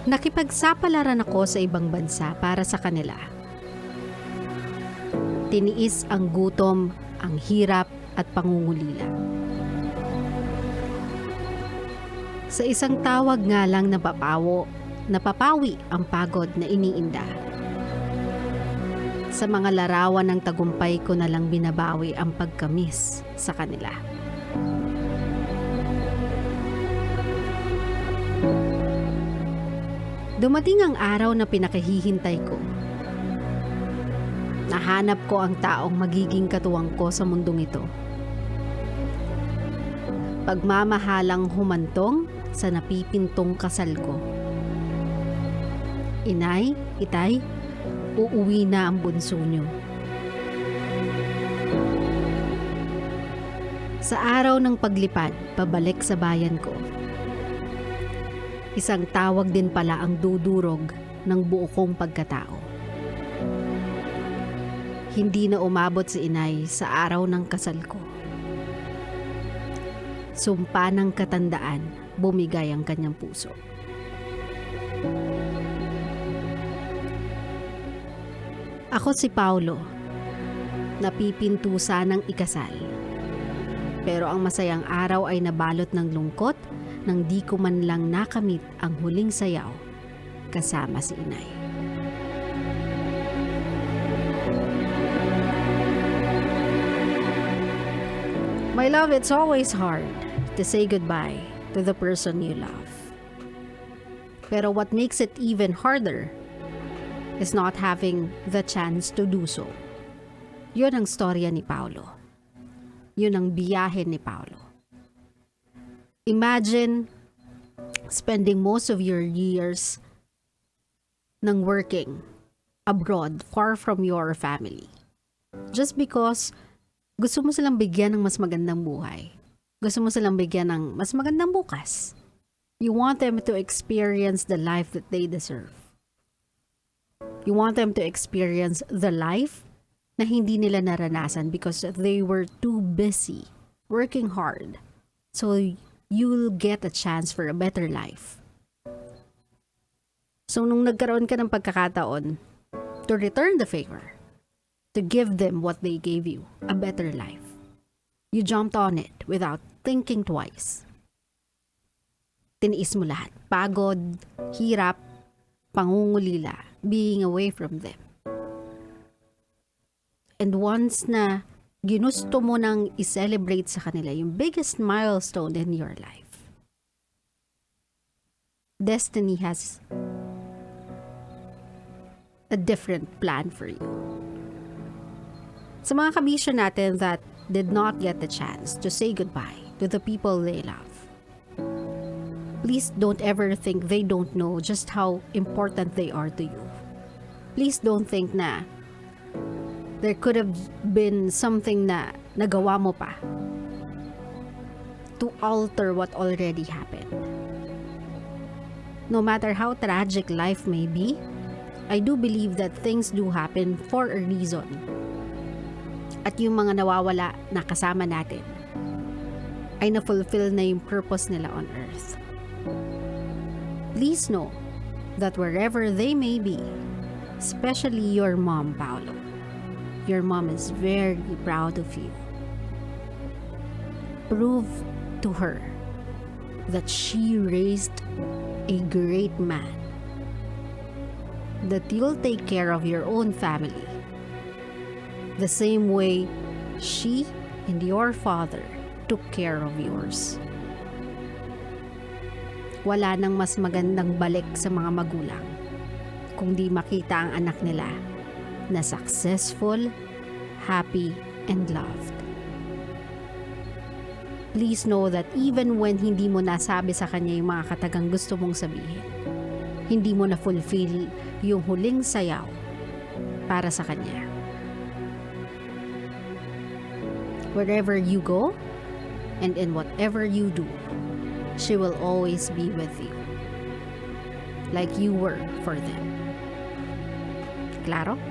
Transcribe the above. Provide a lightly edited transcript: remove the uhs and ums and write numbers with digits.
Nakipagsapalaran ako sa ibang bansa para sa kanila. Tiniis ang gutom, ang hirap at pangungulila. Sa isang tawag nga lang napapawi ang pagod na iniinda. Sa mga larawan ng tagumpay ko na lang binabawi ang pagkamis sa kanila. Dumating ang araw na pinakahihintay ko. Nahanap ko ang taong magiging katuwang ko sa mundong ito. Pagmamahalang humantong sa napipintong kasal ko. Inay, itay, uuwi na ang bunso niyo. Sa araw ng paglipad, pabalik sa bayan ko. Isang tawag din pala ang dudurog ng buo kong pagkatao. Hindi na umabot si inay sa araw ng kasal ko. Sumpa ng katandaan, bumigay ang kanyang puso. Ako si Paulo, napipintusa ng ikasal. Pero ang masayang araw ay nabalot ng lungkot nang di ko man lang nakamit ang huling sayaw kasama si inay. My love, it's always hard to say goodbye to the person you love. Pero what makes it even harder is not having the chance to do so. Yun ang storya ni Paulo. Yun ang biyahe ni Paulo. Imagine spending most of your years ng working abroad, far from your family. Just because gusto mo silang bigyan ng mas magandang buhay. Gusto mo silang bigyan ng mas magandang bukas. You want them to experience the life that they deserve. You want them to experience the life na hindi nila naranasan because they were too busy working hard. So you'll get a chance for a better life. So nung nagkaroon ka ng pagkakataon to return the favor, to give them what they gave you, a better life, you jumped on it without thinking twice. Tiniis mo lahat. Pagod, hirap, pangungulila, being away from them. And once na ginusto mo nang i-celebrate sa kanila yung biggest milestone in your life, destiny has a different plan for you. Sa mga kabisyo natin that did not get the chance to say goodbye to the people they love, please don't ever think they don't know just how important they are to you. Please don't think na there could have been something na nagawa mo pa to alter what already happened. No matter how tragic life may be, I do believe that things do happen for a reason. At yung mga nawawala na kasama natin ay na-fulfill na yung purpose nila on earth. Please know that wherever they may be, especially your mom, Paulo, your mom is very proud of you. Prove to her that she raised a great man, that you'll take care of your own family the same way she and your father took care of yours. Wala nang mas magandang balik sa mga magulang kung di makita ang anak nila na successful, happy, and loved. Please know that even when hindi mo nasabi sa kanya yung mga katagang gusto mong sabihin, hindi mo na-fulfill yung huling sayaw para sa kanya. Wherever you go, and in whatever you do, she will always be with you, like you were for them. Claro?